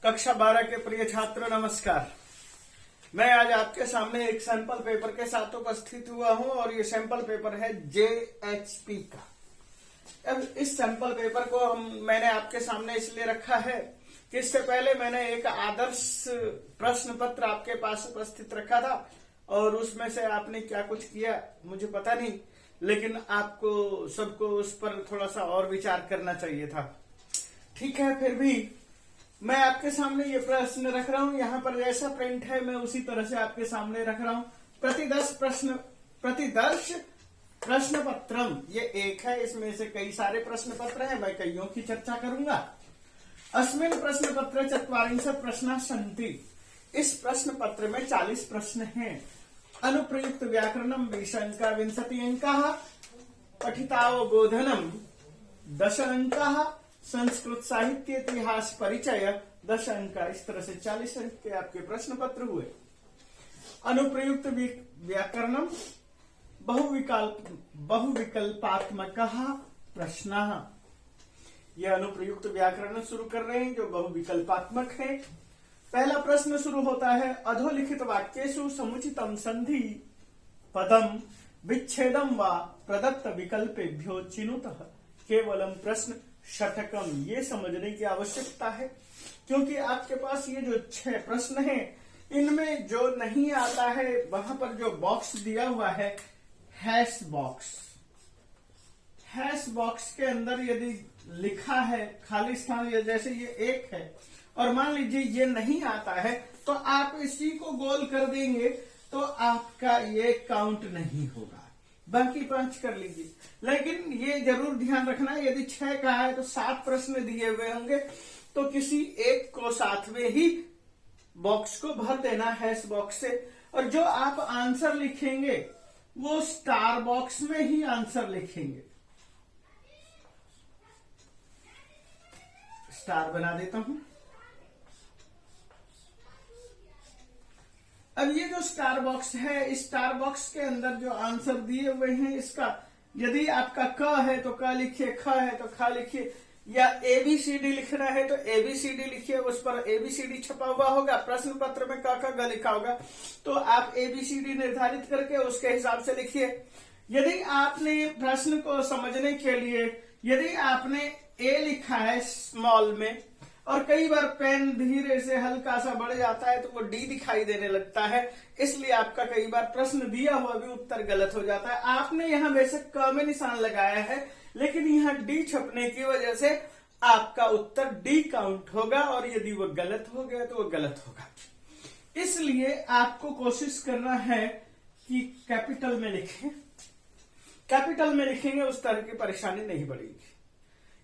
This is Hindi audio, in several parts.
कक्षा 12 के प्रिय छात्र नमस्कार। मैं आज आपके सामने एक सैंपल पेपर के साथ उपस्थित हुआ हूं और ये सैंपल पेपर है जेएचपी का। अब इस सैंपल पेपर को मैंने आपके सामने इसलिए रखा है कि इससे पहले मैंने एक आदर्श प्रश्न पत्र आपके पास उपस्थित रखा था और उसमें से आपने क्या कुछ किया मुझे पता नहीं, लेकिन आपको सबको उस पर थोड़ा सा और विचार करना चाहिए था। ठीक है, फिर भी मैं आपके सामने ये प्रश्न रख रहा हूं। यहाँ पर जैसा प्रिंट है मैं उसी तरह से आपके सामने रख रहा हूं। प्रतिदर्श प्रश्न पत्रम ये एक है, इसमें से कई सारे प्रश्न पत्र हैं, मैं कईयों की चर्चा करूंगा। अस्मिन प्रश्न पत्र ४४ प्रश्न सन्ति। इस प्रश्न पत्र में 40 प्रश्न हैं। अनुप्रयुक्त व्याकरणम 20 अंका 20 अंका, पठितावबोधनम 10 अंका, संस्कृत साहित्य इतिहास परिचय 10 अंक। इस तरह से 40 अंक के आपके प्रश्न पत्र हुए। अनुप्रयुक्त व्याकरणम बहुविकल्पात्मक प्रश्न। यह अनुप्रयुक्त व्याकरण शुरू कर रहे हैं जो बहुविकल्पात्मक है। पहला प्रश्न शुरू होता है, अधोलिखित वाक्येषु समुचितम संधि पदम विच्छेदम व प्रदत्त विकल्पेभ्यो चिनुतः केवलम प्रश्न षटकम। ये समझने की आवश्यकता है क्योंकि आपके पास ये जो 6 प्रश्न हैं इनमें जो नहीं आता है वहां पर जो बॉक्स दिया हुआ है हैश बॉक्स, हैश बॉक्स के अंदर यदि लिखा है खाली स्थान, जैसे ये 1 है और मान लीजिए ये नहीं आता है तो आप इसी को गोल कर देंगे तो आपका ये काउंट नहीं होगा, बाकी 5 कर लीजिए। लेकिन ये जरूर ध्यान रखना है यदि 6 का है तो 7 प्रश्न दिए हुए होंगे तो किसी एक को साथ में ही बॉक्स को भर देना हैश बॉक्स से, और जो आप आंसर लिखेंगे वो स्टार बॉक्स में ही आंसर लिखेंगे। स्टार बना देता हूं। अब ये जो स्टार बॉक्स है, इस स्टार बॉक्स के अंदर जो आंसर दिए हुए हैं इसका यदि आपका क है तो क लिखिए, ख है तो ख लिखिए, या एबीसीडी लिखना है तो एबीसीडी लिखिए। उस पर एबीसीडी छपा हुआ होगा, प्रश्न पत्र में क ख ग लिखा होगा तो आप एबीसीडी निर्धारित करके उसके हिसाब से लिखिए। यदि आपने प्रश्न को समझने के लिए यदि आपने ए लिखा है स्मॉल में और कई बार पेन धीरे से हल्का सा बढ़ जाता है तो वो डी दिखाई देने लगता है, इसलिए आपका कई बार प्रश्न दिया हुआ भी उत्तर गलत हो जाता है। आपने यहाँ वैसे क में निशान लगाया है लेकिन यहाँ डी छपने की वजह से आपका उत्तर डी काउंट होगा और यदि वो गलत हो गया तो वो गलत होगा। इसलिए आपको कोशिश करना है कि कैपिटल में लिखें। कैपिटल में लिखेंगे उस तरह की परेशानी नहीं बढ़ेगी।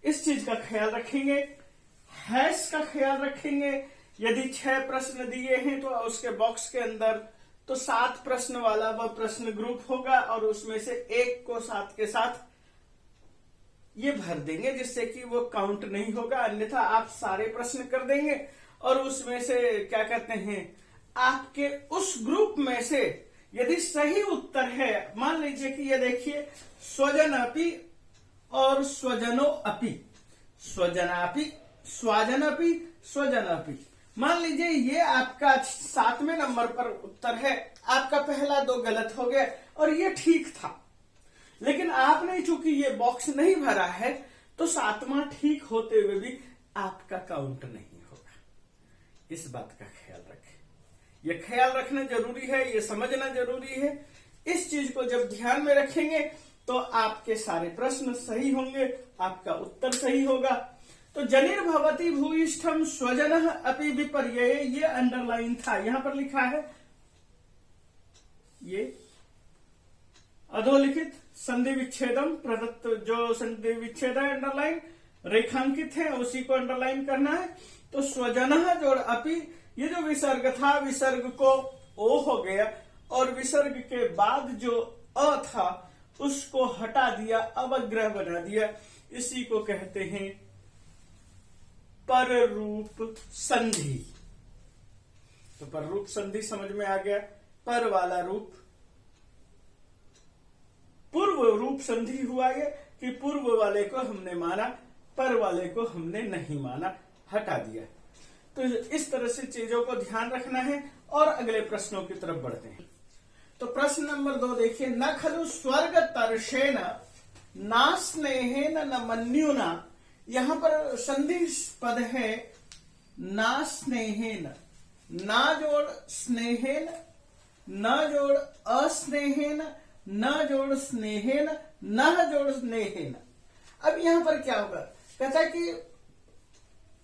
इस चीज का ख्याल रखेंगे। हैश का ख्याल रखेंगे। यदि 6 प्रश्न दिए हैं तो उसके बॉक्स के अंदर तो 7 प्रश्न वाला वह प्रश्न ग्रुप होगा और उसमें से एक को 7 के साथ ये भर देंगे जिससे कि वो काउंट नहीं होगा, अन्यथा आप सारे प्रश्न कर देंगे और उसमें से क्या कहते हैं आपके उस ग्रुप में से यदि सही उत्तर है, मान लीजिए कि ये देखिए स्वजन अपि और स्वजनो अपि, स्वजनापि स्वाजन अपि स्वजन अपि, मान लीजिए ये आपका 7वें नंबर पर उत्तर है। आपका पहला 2 गलत हो गया और ये ठीक था, लेकिन आपने चूंकि ये बॉक्स नहीं भरा है तो 7वां ठीक होते हुए भी आपका काउंट नहीं होगा। इस बात का ख्याल रखें। यह ख्याल रखना जरूरी है, ये समझना जरूरी है। इस चीज को जब ध्यान में रखेंगे तो आपके सारे प्रश्न सही होंगे, आपका उत्तर सही होगा। तो जनिर्भवति भूयिष्ठम स्वजनः अपि विपर्यये, ये अंडरलाइन था, यहां पर लिखा है ये अधोलिखित संधि विच्छेदम प्रदत्त, जो संधि विच्छेद है अंडरलाइन रेखांकित है उसी को अंडरलाइन करना है। तो स्वजनः जोड़ अपि, ये जो विसर्ग था विसर्ग को ओ हो गया और विसर्ग के बाद जो अ था उसको हटा दिया, अवग्रह बना दिया। इसी को कहते हैं पर रूप संधि। तो पर रूप संधि समझ में आ गया। पर वाला रूप पूर्व रूप संधि हुआ ये कि पूर्व वाले को हमने माना, पर वाले को हमने नहीं माना, हटा दिया। तो इस तरह से चीजों को ध्यान रखना है और अगले प्रश्नों की तरफ बढ़ते हैं। तो प्रश्न नंबर 2 देखिए, न खलु स्वर्ग तर्षेण ना स्नेहेन न मन्युना। यहां पर संधि पद है ना स्नेहेन, ना जोड़ स्नेहेन, न जोड़ अस्नेहेन, न जोड़ स्नेहेन, न जोड़ स्नेहेन। अब यहां पर क्या होगा, कहता है कि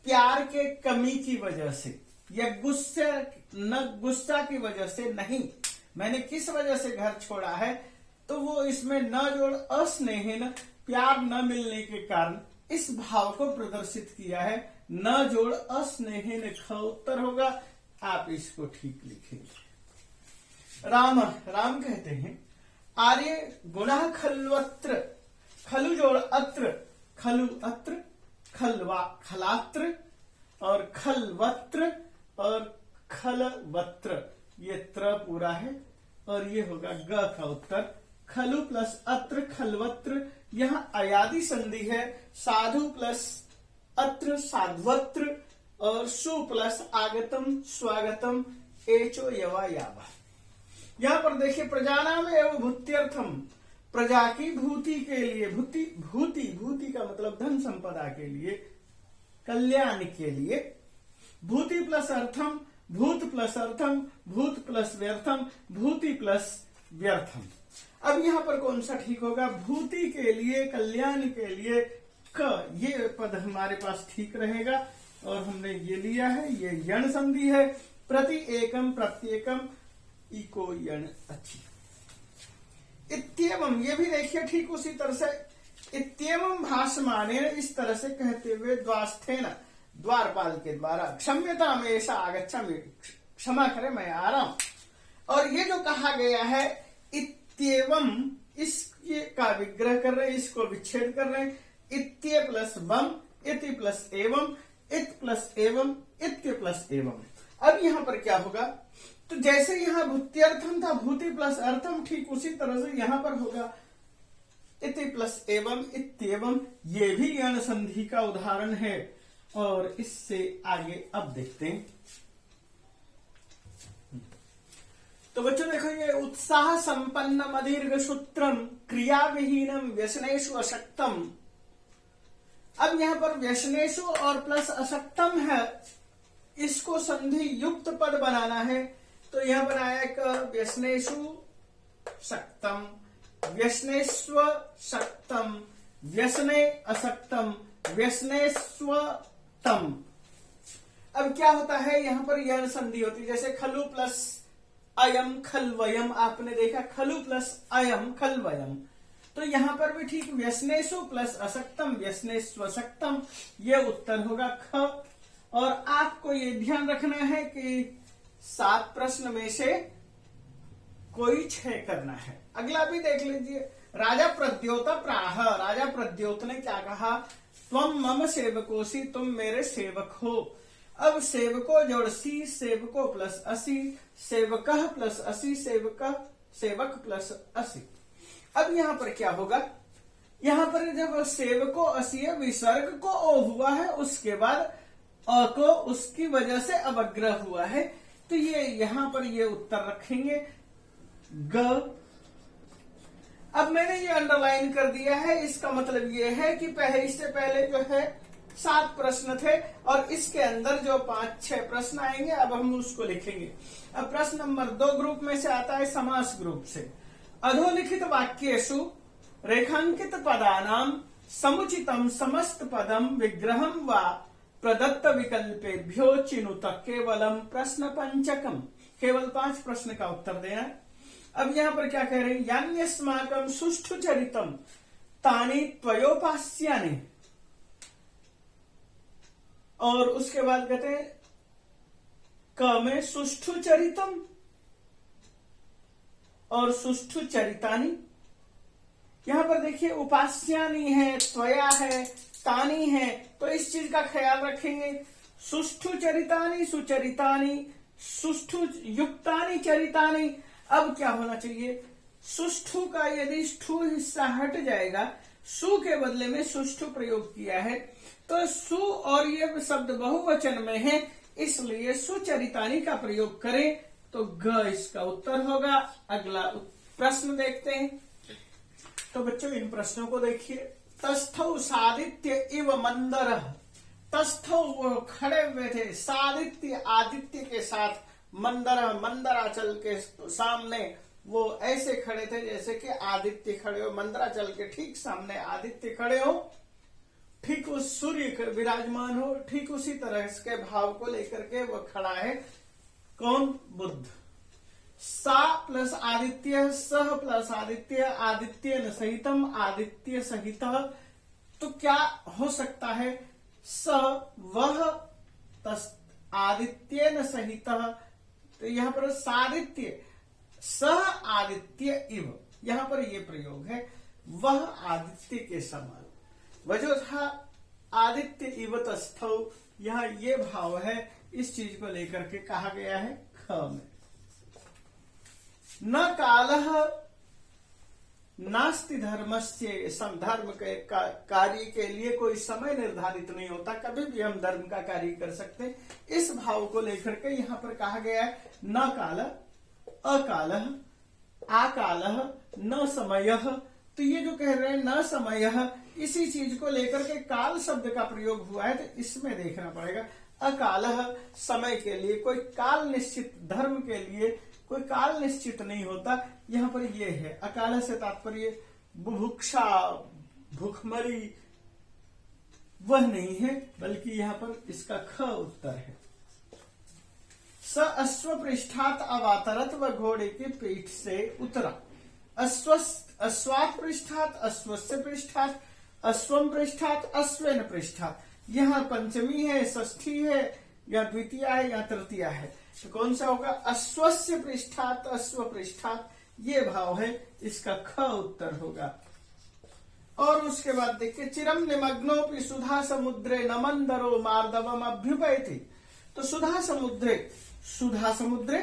प्यार के कमी की वजह से या गुस्सा की वजह से नहीं, मैंने किस वजह से घर छोड़ा है, तो वो इसमें न जोड़ अस्नेहेन, प्यार न मिलने के कारण इस भाव को प्रदर्शित किया है। न जोड़ अस्नेहेन ख उत्तर होगा, आप इसको ठीक लिखेंगे। राम कहते हैं, आर्य गुणः खल्वत्र, खलु जोड़ अत्र, खलु अत्र, खलवा खलात्र और खलवत्र और खलवत्र, ये त्र पूरा है और ये होगा ग का उत्तर। खलु प्लस अत्र खलवत्र, यहां अयादि संधि है, साधु प्लस अत्र साध्वत्र और सु प्लस आगतम स्वागतम एचो यवा यावा। यहां पर देखिए, प्रजानाम एवं भूत्यर्थम, प्रजा की भूति के लिए, भूति का मतलब धन संपदा के लिए, कल्याण के लिए, भूति प्लस अर्थम, भूत प्लस अर्थम, भूत प्लस व्यर्थम, भूति प्लस व्यर्थम। अब यहां पर कौन सा ठीक होगा, भूति के लिए, कल्याण के लिए क, ये पद हमारे पास ठीक रहेगा और हमने ये लिया है, ये यण संधि है। प्रति एकम प्रत्येकम इको यण अच्छी। इत्येवम, ये भी देखिए ठीक उसी तरह से, इत्येवम भाषमानेन, इस तरह से कहते हुए, द्वास्थेन, द्वारपाल के द्वारा, क्षम्यता में ऐसा आगच्छा, क्षमा करे मैं आ रहा हूं। और ये जो कहा गया है इत्येवम, इसके का विग्रह कर रहे हैं, इसको विच्छेद कर रहे हैं। इत्ये प्लस वम, इति प्लस एवं, इत प्लस एवं, इत्य प्लस एवं। अब यहां पर क्या होगा, तो जैसे यहां भूत्यर्थम था, भूति प्लस अर्थम, ठीक उसी तरह से यहां पर होगा इति प्लस एवं, इत्येवम। ये भी यण संधि का उदाहरण है और इससे आगे अब देखते हैं। तो बच्चों देखो, ये उत्साह संपन्नम अदीर्घ सूत्रम क्रिया विहीनम व्यसनेषु अशक्तम। अब यहां पर व्यसनेषु और प्लस अशक्तम है, इसको संधि युक्त पद बनाना है। तो यहां पर आया एक व्यसनेषु शक्तम, व्यसनेस्व शक्तम, व्यसने अशक्तम, व्यसनेस्वतम। अब क्या होता है, यहां पर यण संधि होती है, जैसे खलु प्लस अयम खलवयम, आपने देखा खलु प्लस अयम खलवयम। तो यहां पर भी ठीक व्यसनेषु प्लस अशक्तम, व्यसनेस्वशक्तम, ये उत्तर होगा ख। और आपको ये ध्यान रखना है कि 7 प्रश्न में से कोई 6 करना है। अगला भी देख लीजिए, राजा प्रद्योत प्राह, राजा प्रद्योत ने क्या कहा, त्वम मम सेवकोसी, तुम मेरे सेवक हो। अब सेवको जोड़ सी, सेवको प्लस असी, सेवकः प्लस असी, सेवक प्लस असी। अब यहां पर क्या होगा, यहां पर जब सेवको असी है, विसर्ग को ओ हुआ है, उसके बाद अ को उसकी वजह से अवग्रह हुआ है, तो ये यहां पर ये उत्तर रखेंगे ग। अब मैंने ये अंडरलाइन कर दिया है, इसका मतलब ये है कि इससे पहले जो है 7 प्रश्न थे और इसके अंदर जो 5-6 प्रश्न आएंगे, अब हम उसको लिखेंगे। अब प्रश्न नंबर 2 ग्रुप में से आता है, समास ग्रुप से। अधोलिखित वाक्येषु रेखांकित पदानाम समुचितम समस्त पदम विग्रहम व प्रदत्त विकल्पेभ्यो चिनुत केवलम प्रश्न पंचकम। केवल 5 प्रश्न का उत्तर देना है। अब यहां पर क्या कह रहे हैं, यान्यस्माकं सुष्ठु चरितम तानि त्वयोपास्यानि, और उसके बाद कहते हैं क में सुष्ठु चरितम और सुष्ठु चरितानि। यहां पर देखिए उपास्यानि है, त्वया है, तानी है, तो इस चीज का ख्याल रखेंगे। सुष्ठु चरितानि, सुचरितानि, सुष्ठु युक्तानि चरितानि। अब क्या होना चाहिए, सुष्ठु का यदि स्थू हिस्सा हट जाएगा, सु के बदले में सुष्ठु प्रयोग किया है, तो सु और ये शब्द बहुवचन में है, इसलिए सुचरितानि का प्रयोग करें तो ग इसका उत्तर होगा। अगला प्रश्न देखते हैं। तो बच्चों इन प्रश्नों को देखिए। तस्थौ सादित्य इव मंदर, तस्थौ वो खड़े हुए थे, सादित्य आदित्य के साथ, मंदर मंदराचल के सामने वो ऐसे खड़े थे जैसे कि आदित्य खड़े हो, मंदराचल के ठीक सामने आदित्य खड़े हो, ठीक उस सूर्य विराजमान हो, ठीक उसी तरह के भाव को लेकर के वो खड़ा है। कौन? बुद्ध। सा प्लस आदित्य, सह प्लस आदित्य, आदित्य न सहितम, आदित्य सहित, तो क्या हो सकता है? स वह आदित्य न सहित, तो यहां पर सादित्य, सह आदित्य इव, यहां पर ये प्रयोग है, वह आदित्य के समान। वह जो था आदित्य इव तस्थौ, यहां ये भाव है, इस चीज को लेकर के कहा गया है ख में। न कालः नास्ति धर्मस्य, धर्म के कार्य के लिए कोई समय निर्धारित नहीं होता, कभी भी हम धर्म का कार्य कर सकते हैं। इस भाव को लेकर के यहां पर कहा गया है न काल, अकालः, आकालः, न समयः। तो ये जो कह रहे हैं न समयः, इसी चीज को लेकर के काल शब्द का प्रयोग हुआ है, तो इसमें देखना पड़ेगा। अकालः समय के लिए, कोई काल निश्चित, धर्म के लिए कोई काल निश्चित नहीं होता। यहां पर ये है अकाल से तात्पर्य बुभुक्षा, भूखमरी वह नहीं है, बल्कि यहां पर इसका ख उत्तर है। स अश्व पृष्ठात अवातरत, व घोड़े के पीठ से उतरा। अश्वात पृष्ठात, अश्वस्य पृष्ठात, अश्वम पृष्ठात, अश्वेन पृष्ठात। यहां पंचमी है, षष्ठी है, या द्वितीय है, या तृतीय है, तो कौन सा होगा? अश्वस्य पृष्ठात, अश्व पृष्ठात, ये भाव है, इसका ख उत्तर होगा। और उसके बाद देखिए, चिरम निमग्नोपि सुधा समुद्रे न मंदरो मार्दवम अभ्युपैति। तो सुधा समुद्रे, सुधा समुद्रे,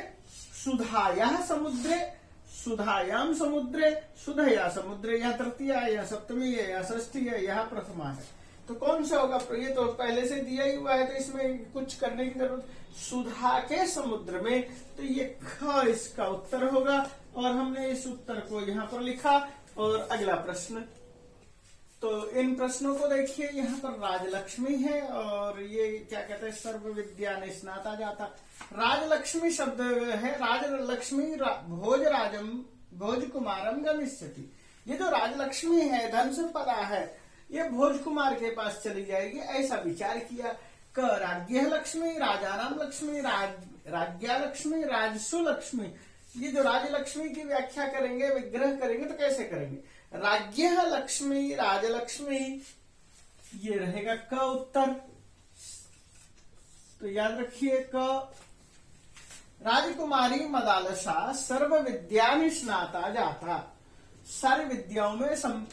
सुधाया समुद्रे, सुधायाम समुद्रे, सुधया समुद्रे, यह तृतीय है, या सप्तमी है, या षष्ठी है, यह प्रथमा है, तो कौन सा होगा? ये तो पहले से दिया ही हुआ है, तो इसमें कुछ करने की जरूरत। सुधा के समुद्र में, तो ये ख इसका उत्तर होगा, और हमने इस उत्तर को यहाँ पर लिखा। और अगला प्रश्न, तो इन प्रश्नों को देखिए। यहाँ पर राजलक्ष्मी है, और ये क्या कहते हैं? सर्व विद्या निष्णाता जाता। राजलक्ष्मी शब्द है, राजलक्ष्मी भोजराजम भोज कुमारम गमिष्यति। ये जो राजलक्ष्मी है, धन संपदा है, ये भोज कुमार के पास चली जाएगी, ऐसा विचार किया। क राज्य लक्ष्मी, राजानाम लक्ष्मी, राज्ञा लक्ष्मी, राजसु लक्ष्मी। ये जो राजलक्ष्मी की व्याख्या करेंगे, विग्रह करेंगे, तो कैसे करेंगे? राज्य लक्ष्मी, राजलक्ष्मी, ये रहेगा क उत्तर। तो याद रखिए क। राजकुमारी मदालसा सर्व विद्या निष्णाता जाता, सारी विद्याओं में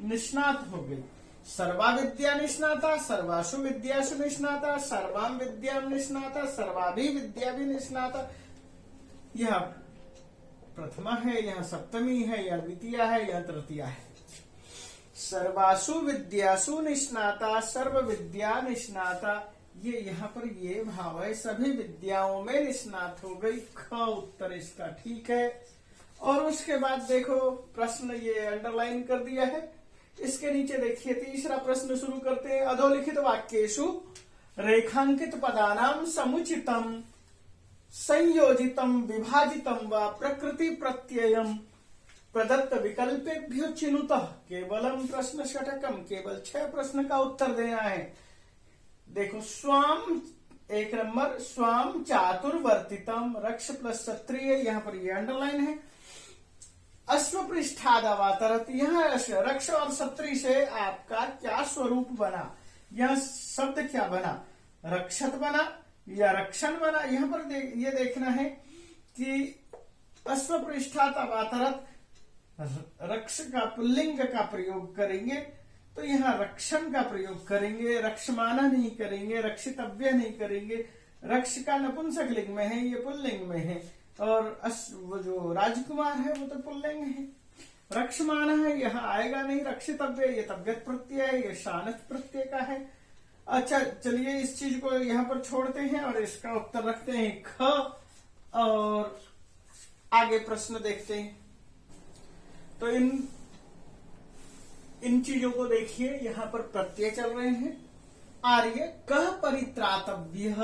निष्णात हो गई। सर्वा विद्या निष्णाता, सर्वासु विद्यासु निष्णाता, सर्वाम विद्या निष्णाता, सर्वाभि विद्या भी निष्णाता। यह प्रथमा है, यह सप्तमी है, या द्वितीय है, या तृतीय है। सर्वासु विद्यासु निष्णाता, सर्व विद्या निष्णाता, ये यहाँ पर ये भाव है, सभी विद्याओं में निष्णात हो गई। ख उत्तर इसका ठीक है। और उसके बाद देखो प्रश्न ये अंडरलाइन कर दिया है। इसके नीचे देखिए तीसरा प्रश्न शुरू करते हैं। अधोलिखित वाक्येषु रेखांकित पदानाम समुचितम संयोजितम विभाजितम व प्रकृति प्रत्ययम प्रदत्त विकल्पेभ्यो चिनुतः केवलम प्रश्न षटकम। केवल 6 प्रश्न का उत्तर देना है। देखो स्वाम, 1 नंबर, स्वाम चातुर्वर्तितम, रक्ष प्लस क्षत्रिय, यहाँ पर ये अंडरलाइन है। अश्व पृष्ठाद अवातरत, यहाँ रक्ष और क्षत्रिय से आपका क्या स्वरूप बना? यह शब्द क्या बना? रक्षत बना या रक्षण बना? यहाँ पर ये देखना है कि अश्व पृष्ठाद अवातरत, रक्ष का पुल्लिंग का प्रयोग करेंगे, तो यहाँ रक्षण का प्रयोग करेंगे, रक्षमाना नहीं करेंगे, रक्षितव्य नहीं करेंगे। रक्ष का नपुंसक लिंग में है, ये पुल्लिंग में है, और वो जो राजकुमार है वो तो पुल्लिंग है। रक्षमाना है, यहाँ आएगा नहीं। रक्षितव्य, ये तव्यत प्रत्यय है, ये शानत प्रत्यय का है। अच्छा चलिए इस चीज को यहाँ पर छोड़ते हैं और इसका उत्तर रखते हैं ख, और आगे प्रश्न देखते हैं। तो इन चीजों को देखिए, यहाँ पर प्रत्यय चल रहे हैं। आर्य कह परित्रातव्य,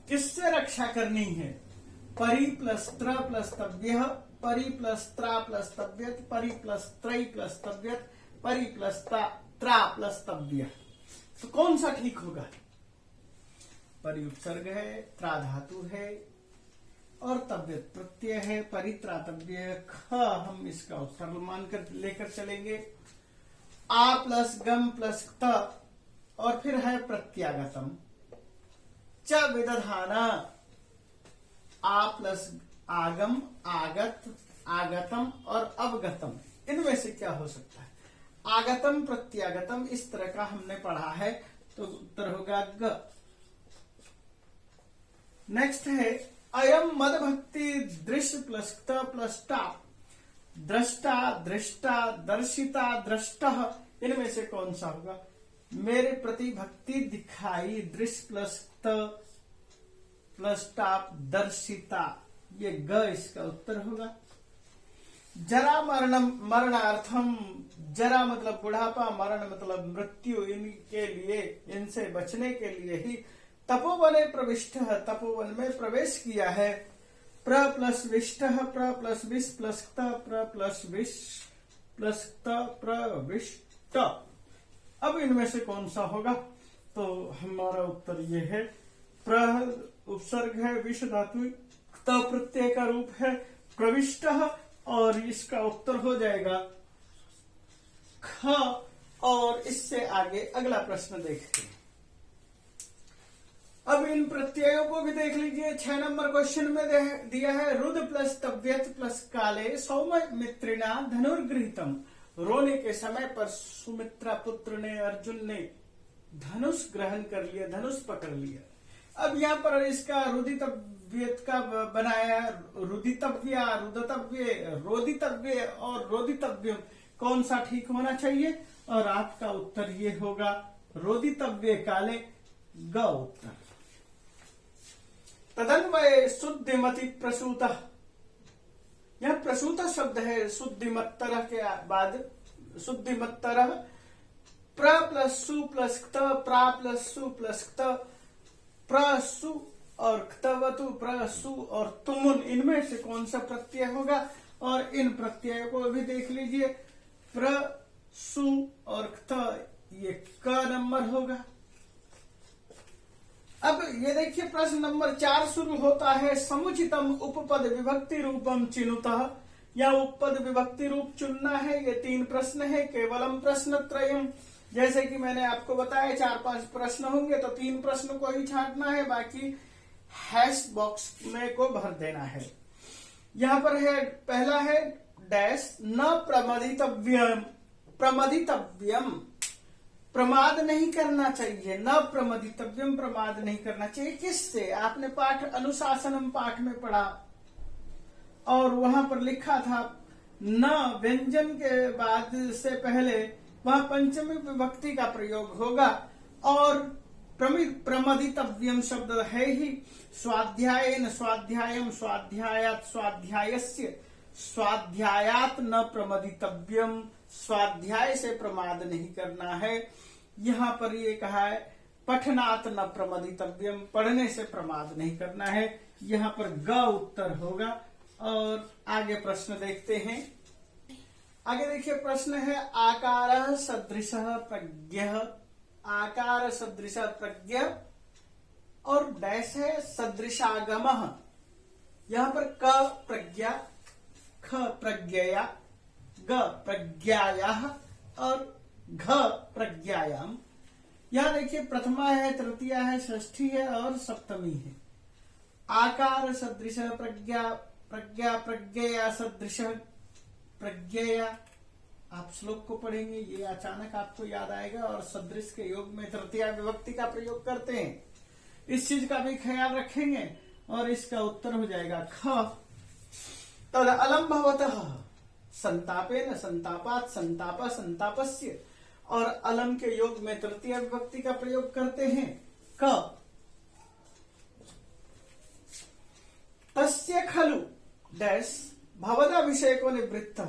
किससे रक्षा करनी है? परि प्लस त्र प्लस तव्य, परि प्लस त्रा प्लस तव्यत, परि प्लस त्रय प्लस तव्यत, परि प्लस त्रा प्लस तव्य। तो कौन सा ठीक होगा? परि उपसर्ग है, त्रा धातु है और तव्यत प्रत्यय है, परित्रातव्य ख। हम इसका उत्तर मानकर लेकर चलेंगे। आ प्लस गम प्लस त और फिर है प्रत्यागतम। च विदधाना, आ प्लस आगम, आगत, आगतम और अवगतम। इनमें से क्या हो सकता है? आगतम प्रत्यागतम इस तरह का हमने पढ़ा है, तो उत्तर होगा ग। नेक्स्ट है अयम मद भक्ति दृश्य प्लस त प्लस टा। दृष्टा, दृष्टा, दर्शिता, दृष्ट, इनमें से कौन सा होगा? मेरे प्रति भक्ति दिखाई, दृश्य प्लस त प्लस टा, दर्शिता, ये ग इसका उत्तर होगा। जरा मरणम, मरणार्थम, जरा मतलब बुढ़ापा, मरण मतलब मृत्यु, इनके लिए, इनसे बचने के लिए ही तपोवने प्रविष्ट, तपोवन में प्रवेश किया है। प्र प्लस विष्ट, प्र प्लस विष प्लस त, प्र प्लस विष प्लस त, प्रविष्ट। अब इनमें से कौन सा होगा? तो हमारा उत्तर ये है प्र उपसर्ग है, विष धातु, त प्रत्यय का रूप है, प्रविष्ट, और इसका उत्तर हो जाएगा ख। और इससे आगे अगला प्रश्न देखते हैं। अब इन प्रत्ययों को भी देख लीजिए। 6 नंबर क्वेश्चन में दिया है रुद प्लस तव्यत प्लस काले सौमित्रिणा धनुर्गृहीतम। रोने के समय पर सुमित्रा पुत्र ने, अर्जुन ने धनुष ग्रहण कर लिया, धनुष पकड़ लिया। अब यहाँ पर इसका रुदितव्यत का बनाया, रुदितव्या, रुदतव्य, रोदितव्य और रोदितव्यम, कौन सा ठीक होना चाहिए? और आपका उत्तर ये होगा रोदितव्य काले, ग उत्तर। तदन्वय शुद्धिमति प्रसूत, यह प्रसूत शब्द है। शुद्धिमत्तर के बाद शुद्धिमत्तर, प्र प्लस सु प्लस क्त, प्रा प्लस सु प्लस क्त, प्रसु और क्तवतु, प्रसु और तुमुन, इनमें से कौन सा प्रत्यय होगा? और इन प्रत्ययों को भी देख लीजिए। प्र, सु और क्त, ये क नंबर होगा। अब ये देखिए प्रश्न नंबर 4 शुरू होता है समुचितम उपपद विभक्ति रूपम चिनुतः। या उपपद विभक्ति रूप चुनना है। ये 3 प्रश्न है, केवलम प्रश्न त्रयम। जैसे कि मैंने आपको बताया 4-5 प्रश्न होंगे, तो 3 प्रश्न को ही छांटना है, बाकी हैश बॉक्स में को भर देना है। यहाँ पर है, पहला है डैश न प्रमदितव्यम, प्रमदितव्यम, प्रमाद नहीं करना चाहिए। न प्रमदितव्यम, प्रमाद नहीं करना चाहिए। किससे? आपने पाठ अनुशासनम पाठ में पढ़ा और वहां पर लिखा था न व्यंजन के बाद से पहले वह पंचमी विभक्ति का प्रयोग होगा। और प्रमदितव्यम शब्द है ही स्वाध्यायेन, स्वाध्यायम, स्वाध्यायात, स्वाध्यायस्य, स्वाध्यायात न प्रमदितव्यम, स्वाध्याय से प्रमाद नहीं करना है। यहाँ पर ये कहा है पठनात् न प्रमदितव्यम, पढ़ने से प्रमाद नहीं करना है। यहाँ पर ग उत्तर होगा। और आगे प्रश्न देखते हैं। आगे देखिए प्रश्न है आकार सदृश प्रज्ञ, आकार सदृश प्रज्ञ और डैश है सदृशागम। यहाँ पर क प्रज्ञा, ख प्रज्ञया, ग प्रज्ञाया और घ प्रज्ञायाम। यहाँ देखिए प्रथमा है, तृतीया है, षष्ठी है और सप्तमी है। आकार सदृश प्रज्ञा, प्रज्ञा प्रज्ञया सदृश प्रज्ञया। आप श्लोक को पढ़ेंगे, ये अचानक आपको याद आएगा। और सदृश के योग में तृतीया विभक्ति का प्रयोग करते हैं, इस चीज का भी ख्याल रखेंगे। और इसका उत्तर हो जाएगा ख। तद अलम भवतः संतापेन, संतापात, संताप, संतापस्य। और अलम के योग में तृतीय विभक्ति का प्रयोग करते हैं। क तस्य खलु डैश भवदा अभिषेको निवृत्त,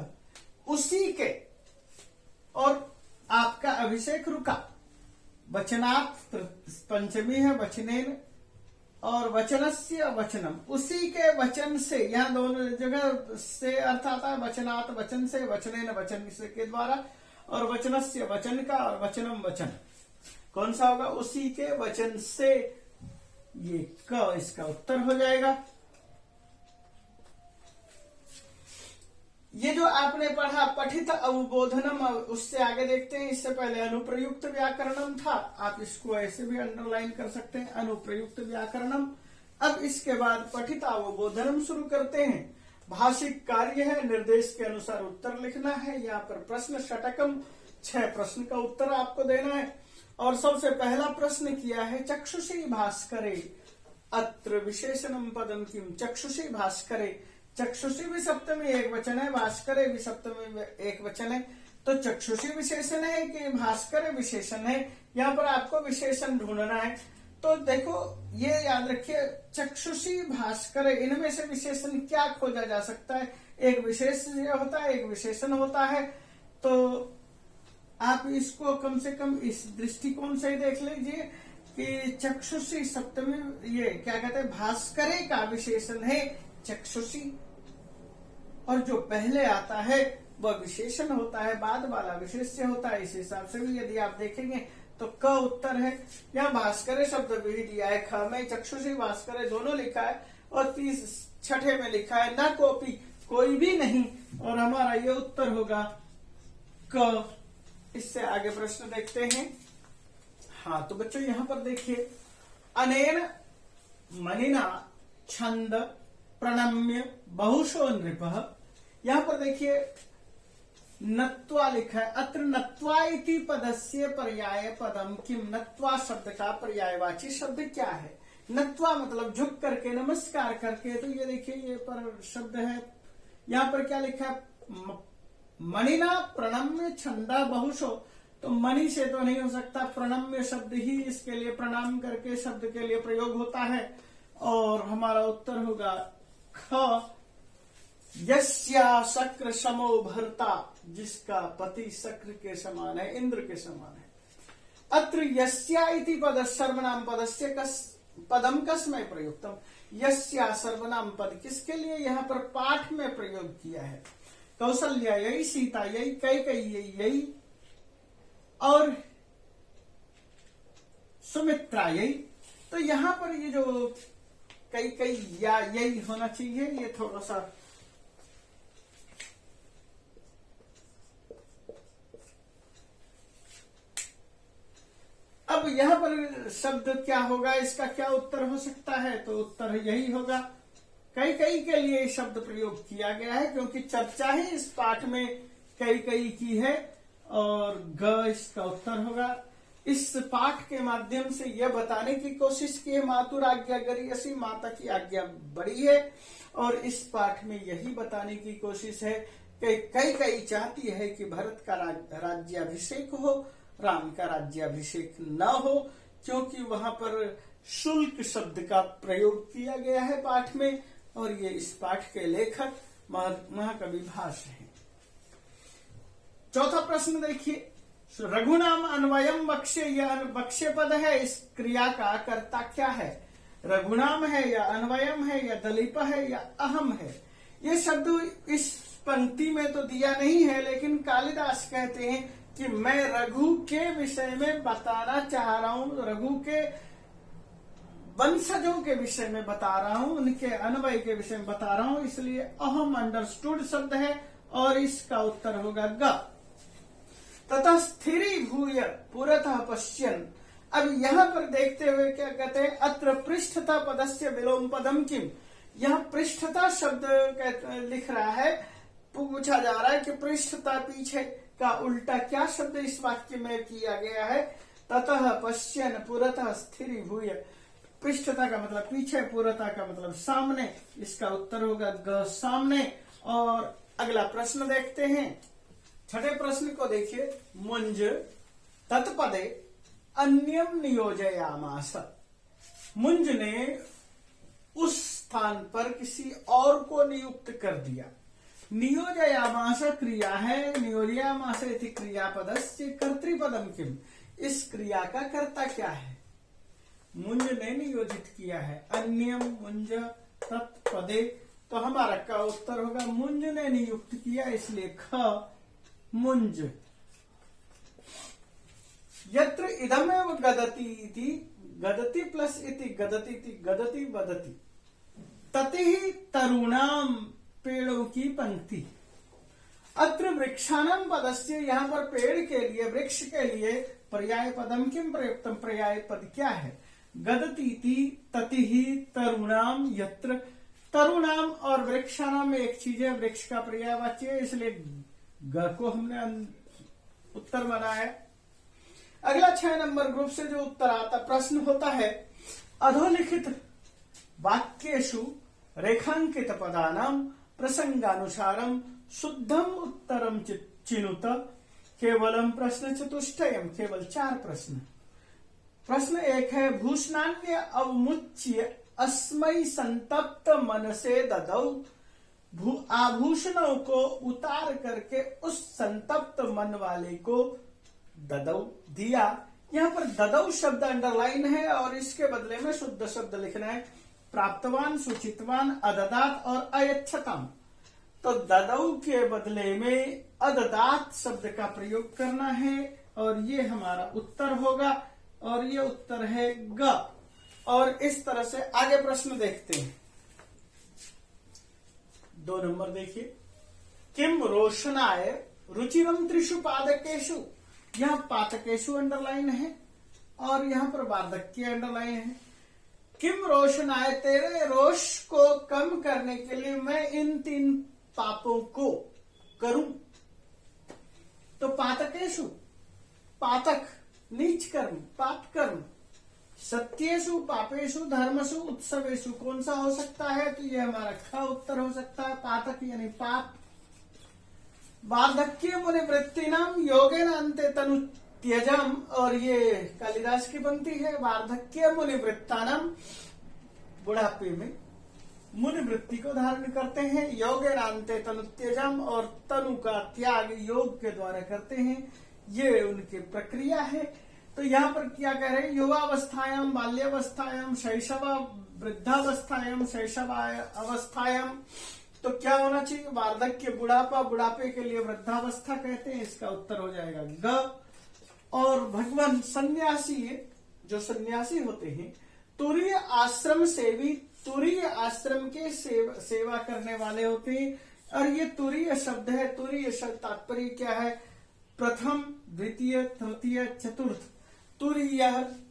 उसी के, और आपका अभिषेक रुका। वचनात् पंचमी है वचनेन, और वचनस्य वचनम, उसी के वचन से, यहाँ दोनों जगह से अर्थ आता है। वचनात् वचन से, वचनेन वचन से के द्वारा, और वचनस्य वचन का, और वचनम वचन। कौन सा होगा? उसी के वचन से। ये क इसका उत्तर हो जाएगा। ये जो आपने पढ़ा पठित अवबोधनम, उससे आगे देखते हैं। इससे पहले अनुप्रयुक्त व्याकरणम था, आप इसको ऐसे भी अंडरलाइन कर सकते हैं, अनुप्रयुक्त व्याकरणम। अब इसके बाद पठित अवबोधनम शुरू करते हैं। भाषिक कार्य है, निर्देश के अनुसार उत्तर लिखना है। यहाँ पर प्रश्न षटकम, 6 प्रश्न का उत्तर आपको देना है। और सबसे पहला प्रश्न किया है चक्षुषी भास्करे अत्र विशेषणम पदम किम। चक्षुषी भास्करे, चक्षुषी भी सप्तमी एक वचन है, भास्करे भी सप्तमी एक वचन है। तो चक्षुषी विशेषण है कि भास्कर विशेषण है, यहाँ पर आपको विशेषण ढूंढना है। तो देखो ये याद रखिए, चक्षुषी भास्कर, इनमें से विशेषण क्या खोजा जा सकता है? एक विशेष होता है, एक विशेषण होता है। तो आप इसको कम से कम इस दृष्टिकोण से ही देख लीजिए कि चक्षुषी सप्तमी, ये क्या कहते हैं, भास्करे का विशेषण है चक्षुषी, और जो पहले आता है वह विशेषण होता है, बाद वाला विशेष्य होता है। इस हिसाब से भी यदि आप देखेंगे तो क उत्तर है। यहाँ भास्करे शब्द भी दिया है, ख में चक्षुषी भास्करे दोनों लिखा है, और 6 में लिखा है न कॉपी, कोई भी नहीं, और हमारा ये उत्तर होगा क। इससे आगे प्रश्न देखते हैं। हाँ तो बच्चों यहाँ पर देखिए, अनेन मनिना छंद प्रणम्य बहुशो नृपः। यहाँ पर देखिए नत्वा लिखा है, अत्र नत्वा इति पदस्य पर्याय पदम किम। नत्वा शब्द का पर्यायवाची शब्द क्या है? नत्वा मतलब झुक करके, नमस्कार करके। तो ये देखिए ये पर शब्द है, यहाँ पर क्या लिखा है, मणिना प्रणम्य छंदा बहुशो। तो मणि से तो नहीं हो सकता, प्रणम्य शब्द ही इसके लिए, प्रणाम करके शब्द के लिए प्रयोग होता है। और हमारा उत्तर होगा ख, यस्या शक्र समो भरता, जिसका पति शक्र के समान है, इंद्र के समान है। अत्र यस्या इति पद सर्वनाम पदस्य पदम कस्मै प्रयुक्तम। यस्या सर्वनाम पद किसके लिए यहाँ पर पाठ में प्रयोग किया है? कौशल्या यही, सीता यही, कैकेयी यही, और सुमित्रा यही। तो यहाँ पर ये जो कैकेयी या यही होना चाहिए, ये थोड़ा सा अब यहाँ पर शब्द क्या होगा, इसका क्या उत्तर हो सकता है? तो उत्तर यही होगा, कैकेयी के लिए शब्द प्रयोग किया गया है, क्योंकि चर्चा ही इस पाठ में कैकेयी की है, और ग इसका उत्तर होगा। इस पाठ के माध्यम से यह बताने की कोशिश की है, मातुर आज्ञा गरियसी, माता की आज्ञा बड़ी है। और इस पाठ में यही बताने की कोशिश है कि कैकेयी चाहती है कि भरत का राज्याभिषेक हो, राम का राज्याभिषेक न हो, क्योंकि वहां पर शुल्क शब्द का प्रयोग किया गया है पाठ में, और ये इस पाठ के लेखक महाकवि भास हैं। चौथा प्रश्न देखिए, रघुनाम अन्वयम वक्ष्य, यह वक्ष्य पद है, इस क्रिया का कर्ता क्या है? रघुनाम है या अन्वयम है या दलीप है या अहम है? ये शब्द इस पंक्ति में तो दिया नहीं है, लेकिन कालिदास कहते हैं कि मैं रघु के विषय में बताना चाह रहा हूं, रघु के वंशजों के विषय में बता रहा हूं, उनके अन्वय के विषय में बता रहा हूं, इसलिए अहम अंडरस्टूड शब्द है, और इसका उत्तर होगा ग। तथा स्थिरी भूय पुरतः पश्यन्। अब यहाँ पर देखते हुए क्या कहते हैं, अत्र पृष्ठता पदस्य विलोम पदम किम। यहाँ पृष्ठता शब्द लिख रहा है, पूछा जा रहा है कि पृष्ठता पीछे का उल्टा क्या शब्द इस वाक्य में किया गया है? ततः पश्यन् पुरतः स्थिरी भूय। पृष्ठता का मतलब पीछे, पुरता का मतलब सामने, इसका उत्तर होगा ग, सामने। और अगला प्रश्न देखते हैं, छठे प्रश्न को देखिए, मुंज तत्पदे अन्यम नियोजयामास। मुंज ने उस स्थान पर किसी और को नियुक्त कर दिया। नियोजयामास क्रिया है, नियोजयामास इति क्रियापदस्य कर्तृपदम किम, इस क्रिया का कर्ता क्या है? मुंज ने नियोजित किया है। अन्यम मुंज तत्पदे, तो हमारा का उत्तर होगा मुंज ने नियुक्त किया, इसलिए ख मुंज। यत्र इदमेव गदति इति, गदति प्लस इति गदति वदति, तति तरुणाम पेड़ों की पंक्ति। अत्र वृक्षाणाम पदस्य, यहाँ पर पेड़ के लिए, वृक्ष के लिए पर्याय पदम किम प्रयुक्तम, पर्याय पद क्या है? गदतीति ततिहि तरुणाम यत्र, तरुणाम और वृक्षाणाम में एक चीज है, वृक्ष का पर्यायवाची है, इसलिए ग को हमने उत्तर बनाया। अगला 6 नंबर ग्रुप से जो उत्तर आता प्रश्न होता है, अधोलिखित वाक्येषु रेखांकित पदानाम प्रसंगानुसारम शुद्धम उत्तरम चिनुत। केवलम प्रश्न चतुष्टयम, केवल 4 प्रश्न। प्रश्न 1 है, भूषणान्य अवमुच्य अस्मै संतप्त मन से ददौ। आभूषणों को उतार करके उस संतप्त मन वाले को ददौ दिया। यहाँ पर ददौ शब्द अंडरलाइन है और इसके बदले में शुद्ध शब्द लिखना है, प्राप्तवान, सूचितवान, अददात और अयच्छताम। तो ददौ के बदले में अददात शब्द का प्रयोग करना है और ये हमारा उत्तर होगा, और ये उत्तर है ग। और इस तरह से आगे प्रश्न देखते हैं। 2 नंबर देखिए, किम रोशनाय रुचिरम त्रिषु पादकेशु। यहां पादकेशु अंडरलाइन है और यहां पर वार्धक्य अंडरलाइन है। किम रोशनाय, तेरे रोष को कम करने के लिए मैं इन 3 पापों को करूं। तो पातकेशु, पातक नीच कर्म, पाप कर्म। सत्येषु पापेषु धर्मसु उत्सवेषु, कौन सा हो सकता है? तो ये हमारा ख उत्तर हो सकता है, पातक यानी पाप। वार्धक्य मुनि वृत्तिनाम योगेन अन्ते तनु त्यजम, और ये कालिदास की पंक्ति है। वार्धक्य मुनि वृत्तानाम, बुढ़ापे में मुनि वृत्ति को धारण करते हैं। योगेन अन्ते तनु त्यजम, और तनु का त्याग योग के द्वारा करते हैं, ये उनकी प्रक्रिया है। तो यहाँ पर क्या कह रहे हैं? युवावस्थायाम, बाल्यावस्थायाम, शैशव वृद्धावस्थायाम, शैशव अवस्थायाम। तो क्या होना चाहिए? वार्धक्य बुढ़ापा, बुढ़ापे के लिए वृद्धावस्था कहते हैं, इसका उत्तर हो जाएगा ग। और भगवान सन्यासी, जो सन्यासी होते हैं, तुरीय आश्रम सेवी, तुरीय आश्रम के सेवा करने वाले होते हैं। और ये तुरीय शब्द है, तुरीय शब्द तात्पर्य क्या है? प्रथम, द्वितीय, तृतीय, चतुर्थ। तुरीय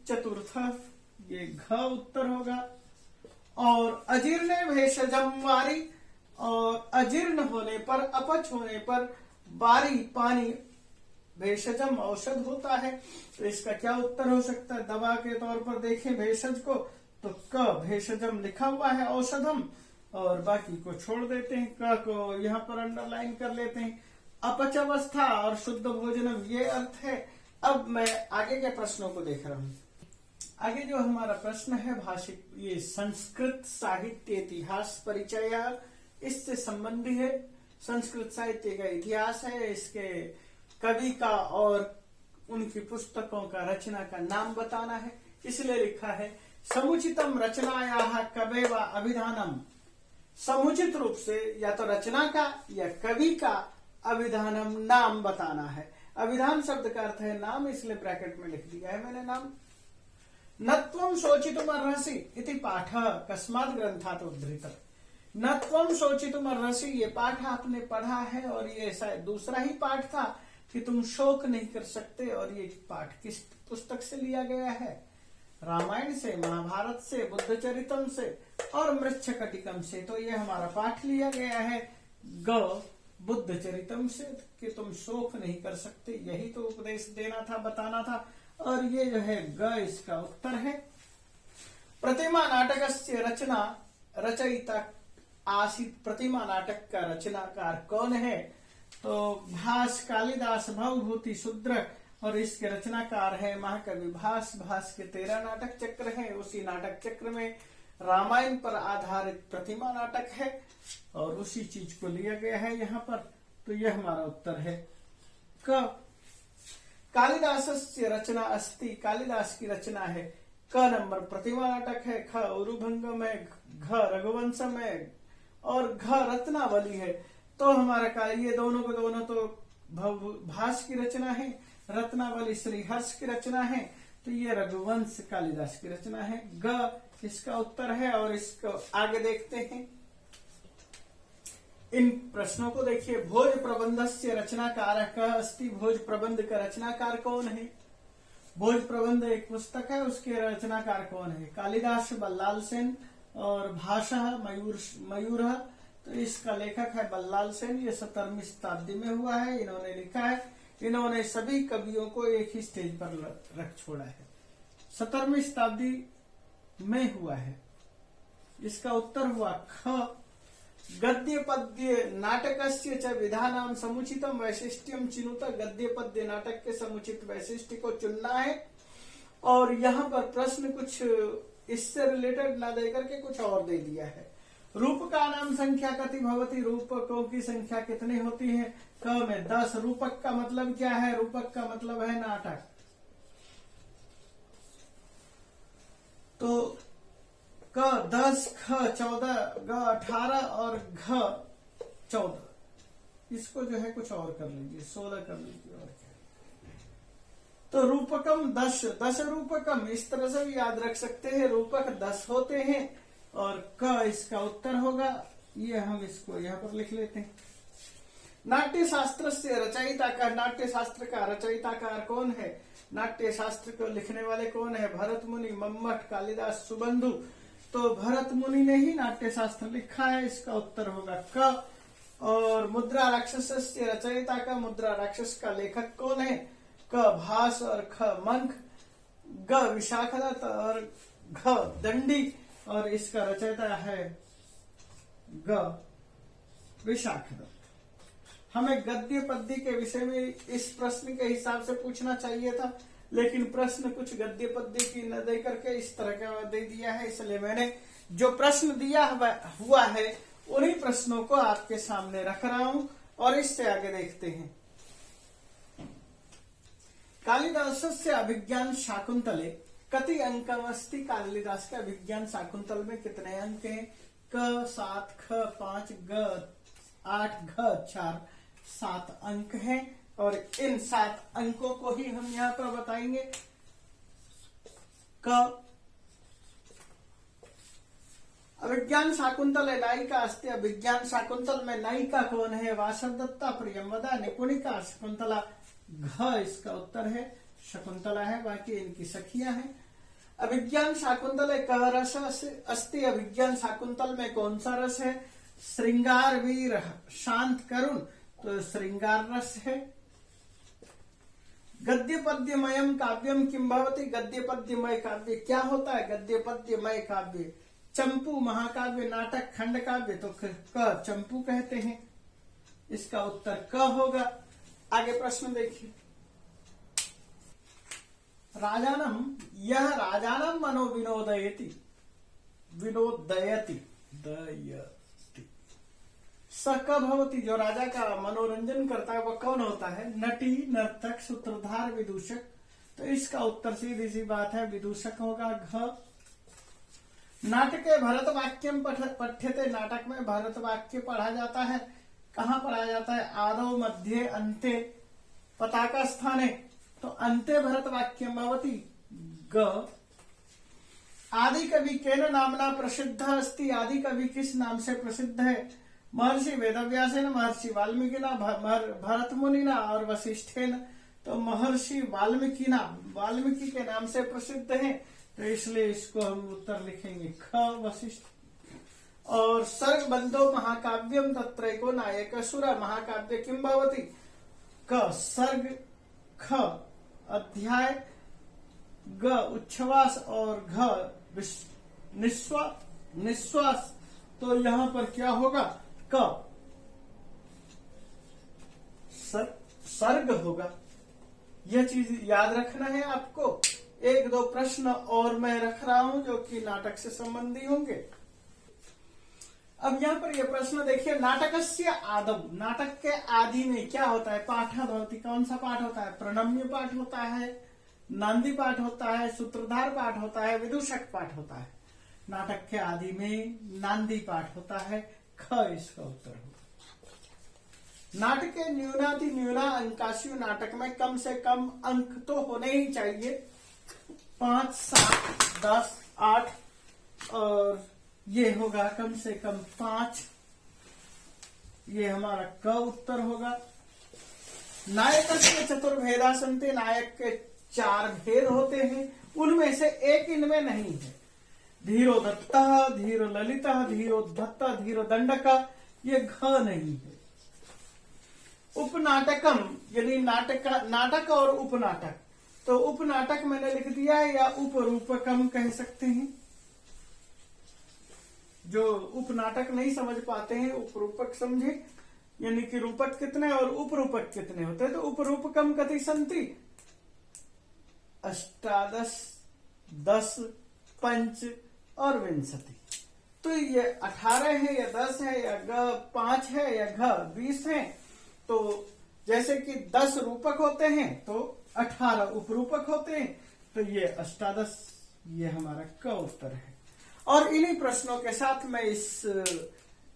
चतुर्थ, ये घ उत्तर होगा। और अजीर्ण भेषजम वारी, और अजीर्ण होने पर, अपच होने पर, बारी पानी, भेषजम औषध होता है। तो इसका क्या उत्तर हो सकता है? दवा के तौर पर देखें भेषज को तो क भेषजम लिखा हुआ है, औषधम, और बाकी को छोड़ देते हैं, क को यहाँ पर अंडरलाइन कर लेते हैं। अपच अवस्था और शुद्ध भोजनम, ये अर्थ है। अब मैं आगे के प्रश्नों को देख रहा हूं। आगे जो हमारा प्रश्न है भाषिक, ये संस्कृत साहित्य इतिहास परिचय, इससे संबंधी है। संस्कृत साहित्य का इतिहास है, इसके कवि का और उनकी पुस्तकों का, रचना का नाम बताना है, इसलिए लिखा है समुचितम रचनायाः कवेव अभिधानम। समुचित रूप से या तो रचना का या कवि का अभिधानम नाम बताना है। अभिधान शब्द का अर्थ है नाम, इसलिए ब्रैकेट में लिख दिया है मैंने नाम। नत्वम शोचितुम अर्हसि इति पाठ कस्मात् ग्रंथात् उद्धृत। नत्वम शोचितुम अर्हसि, ये पाठ आपने पढ़ा है और ये शायद दूसरा ही पाठ था कि तुम शोक नहीं कर सकते। और ये पाठ किस पुस्तक से लिया गया है? रामायण से, महाभारत से, बुद्ध चरितम से और मृच्छकटिकम से। तो ये हमारा पाठ लिया गया है ग बुद्ध चरितम से कि तुम शोक नहीं कर सकते, यही तो उपदेश देना था, बताना था। और ये जो है ग, इसका उत्तर है। प्रतिमा नाटक से रचना रचयिता आसित। प्रतिमा नाटक का रचनाकार कौन है? तो भास, कालिदास, भवभूति, शूद्र और इसके रचनाकार है महाकवि भास। भास के 13 नाटक चक्र हैं। उसी नाटक चक्र में रामायण पर आधारित प्रतिमा नाटक है और उसी चीज को लिया गया है यहाँ पर। तो यह हमारा उत्तर है क। कालिदासस्य रचना अस्ति, कालिदास की रचना है। क नंबर प्रतिमा नाटक है। ख उरुभंगम है। घ रघुवंशम है और घ रत्नावली है। तो हमारा ये दोनों को दोनों तो भास की रचना है, रत्नावली श्रीहर्ष की रचना है। तो ये रघुवंश कालिदास की रचना है। ग इसका उत्तर है। और इसको आगे देखते हैं। इन प्रश्नों को देखिए। भोज प्रबंधस्य रचनाकार कः अस्ति, भोज प्रबंध का रचनाकार कौन है? भोज प्रबंध एक पुस्तक है, उसके रचनाकार कौन है? कालिदास, बल्लाल सेन और भाषा मयूर। तो इसका लेखक है बल्लाल सेन। ये 17वीं शताब्दी में हुआ है, इन्होंने लिखा है। इन्होंने सभी कवियों को एक ही स्टेज पर रख छोड़ा है। 17वीं शताब्दी में हुआ है। इसका उत्तर हुआ ख। गद्य पद्य नाटकस्य च विधानाम समुचितम वैशिष्ट्यम चिनुत, गद्य पद्य नाटक के समुचित वैशिष्ट्य को चुनना है। और यहाँ पर प्रश्न कुछ इससे रिलेटेड ना देकर के कुछ और दे दिया है। रूप का नाम संख्या कति भवती, रूपकों की संख्या कितनी होती है? क में 10। रूपक का मतलब क्या है? रूपक का मतलब है नाटक। तो क 10, ख 14, ग 18 और घ 14। इसको जो है कुछ और कर लीजिए, 16 कर लीजिए और क्या। तो रूपकम 10 रूपकम, इस तरह से भी याद रख सकते हैं। रूपक 10 होते हैं और क इसका उत्तर होगा। ये हम इसको यहाँ पर लिख लेते हैं। नाट्य शास्त्र से रचयिता का, नाट्य शास्त्र का रचयिताकार कौन है? नाट्य शास्त्र को लिखने वाले कौन है? भरत मुनि, मम्मट, कालिदास, सुबंधु। तो भरत मुनि ने ही नाट्य शास्त्र लिखा है। इसका उत्तर होगा क। और मुद्रा राक्षस से रचयिता का, मुद्रा राक्षस का लेखक कौन है? क भास और ख मंक, ग विशाखदत्त और घ दंडी। और इसका रचयिता है ग विशाखदत्त। हमें गद्य पद्य के विषय में इस प्रश्न के हिसाब से पूछना चाहिए था, लेकिन प्रश्न कुछ गद्य पद्य की न दे करके इस तरह का दे दिया है। इसलिए मैंने जो प्रश्न दिया हुआ है उन्हीं प्रश्नों को आपके सामने रख रहा हूं। और इससे आगे देखते हैं। कालिदासस्य अभिज्ञान शाकुंतले कति अंकमस्ति, कालिदास के अभिज्ञान शाकुंतल में कितने अंक हैं? क 7, ख 5, ग 8, घ 4, 7 अंक हैं। और इन 7 अंकों को ही हम यहाँ पर बताएंगे। क अभिज्ञान शाकुंतल है, नायिका अस्ति। अभिज्ञान शाकुंतल में नायिका कौन है? वासवदत्ता, प्रियंवदा, निपुणिका, शकुंतला। घ इसका उत्तर है, शकुंतला है। बाकी इनकी सखियां हैं। अभिज्ञान शाकुंतल है, कह रस अस्ति। अभिज्ञान शाकुंतल में कौन सा रस है? श्रृंगार, वीर, शांत, करुण। तो श्रृंगार रस है। गद्य पद्यमयम काव्यम किम भवति, गद्य पद्यमय काव्य क्या होता है? गद्य पद्यमय काव्य चंपू, महाकाव्य, नाटक, खंड काव्य। तो क चंपू कहते हैं। इसका उत्तर क होगा। आगे प्रश्न देखिए। राजानम, यह राजानम मनो विनोदयति, विनोदयति दयति। स क भवति, जो राजा का मनोरंजन करता है वह कौन होता है? नटी, नर्तक, सूत्रधार, विदूषक। तो इसका उत्तर सीधी सी बात है, विदूषक होगा। घ नाटके भरत वाक्यम पठ्यते, नाटक में भरत वाक्य पढ़ा जाता है। कहाँ पढ़ा जाता है? आदौ, मध्ये, अंते, पताका स्थाने। तो अंते भरत वाक्यम भवति। ग आदि कवि केन नामना प्रसिद्ध अस्ति, आदि कवि किस नाम से प्रसिद्ध है? महर्षि वेदव्यासेन, महर्षि वाल्मीकिना, भरत मुनिना और वशिष्ठेन। तो महर्षि वाल्मीकि के नाम से प्रसिद्ध है। तो इसलिए इसको हम उत्तर लिखेंगे ख वशिष्ठ। और सर्ग बंधो महाकाव्यम तत्रैको नायक सुर, महाकाव्य किम भवति? क सर्ग, ख अध्याय, ग उच्छ्वास और घ निश्वास। तो यहाँ पर क्या होगा? क सर्ग होगा। यह चीज याद रखना है आपको। एक दो प्रश्न और मैं रख रहा हूं जो कि नाटक से संबंधी होंगे। अब यहाँ पर यह प्रश्न देखिए, नाटकस्य आदम, नाटक के आदि में क्या होता है? पाठ भवति, कौन सा पाठ होता है? प्रणम्य पाठ होता है, नांदी पाठ होता है, सूत्रधार पाठ होता है, विदूषक पाठ होता है। नाटक के आदि में नांदी पाठ होता है, ख इसका उत्तर होगा। नाटक के न्यूनाति न्यूना अंकाशु, नाटक में कम से कम अंक तो होने ही चाहिए, 5, 7, 10, 8 और ये होगा कम से कम 5। ये हमारा क उत्तर होगा। नायक के चतुर्भेदा संति, नायक के 4 भेद होते हैं, उनमें से एक इनमें नहीं है। धीरो दत्ता, धीरो ललिता, धीरो धत्ता, धीरो दंडक, ये घ नहीं है। उपनाटकम, यानी नाटक और उपनाटक, तो उपनाटक मैंने लिख दिया है, या उपरूपकम कह सकते हैं। जो उपनाटक नहीं समझ पाते हैं, उपरूपक समझे, यानी कि रूपक कितने और उपरूपक कितने होते हैं। तो उपरूपकम कति संति, 18, 10, 5 और 20। तो ये 18 है या 10 है या 5 है या 20 है। तो जैसे कि 10 रूपक होते हैं तो 18 उपरूपक होते हैं, तो ये 18, ये हमारा क उत्तर है। और इन्हीं प्रश्नों के साथ मैं इस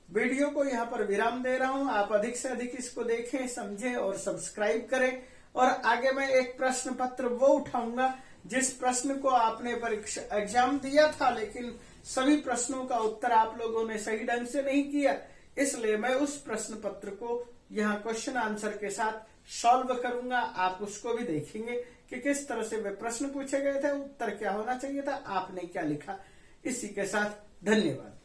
वीडियो को यहाँ पर विराम दे रहा हूं। आप अधिक से अधिक इसको देखें, समझें और सब्सक्राइब करें। और आगे मैं एक प्रश्न पत्र वो उठाऊंगा जिस प्रश्न को आपने परीक्षा एग्जाम दिया था, लेकिन सभी प्रश्नों का उत्तर आप लोगों ने सही ढंग से नहीं किया, इसलिए मैं उस प्रश्न पत्र को यहाँ क्वेश्चन आंसर के साथ सॉल्व करूंगा। आप उसको भी देखेंगे कि किस तरह से वे प्रश्न पूछे गए थे, उत्तर क्या होना चाहिए था, आपने क्या लिखा। इसी के साथ धन्यवाद।